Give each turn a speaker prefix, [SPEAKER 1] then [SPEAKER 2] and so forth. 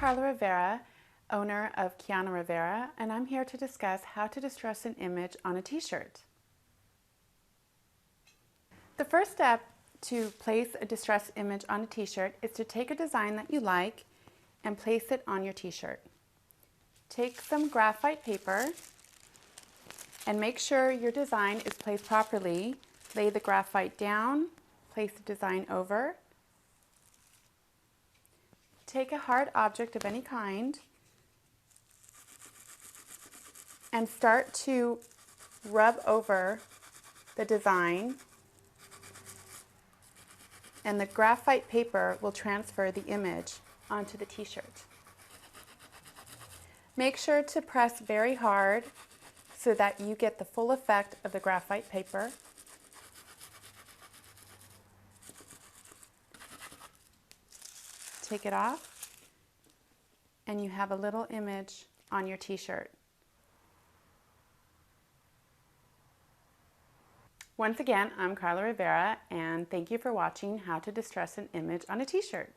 [SPEAKER 1] Carla Rivera, owner of Kiana Rivera, and I'm here to discuss how to distress an image on a t-shirt. The first step to place a distress image on a t-shirt is to take a design that you like and place it on your t-shirt. Take some graphite paper and make sure your design is placed properly. Lay the graphite down, place the design over. Take a hard object of any kind and start to rub over the design, and the graphite paper will transfer the image onto the t-shirt. Make sure to press very hard so that you get the full effect of the graphite paper. Take it off, and you have a little image on your t-shirt. Once again, I'm Carla Rivera, and thank you for watching How to Distress an Image on a T-shirt.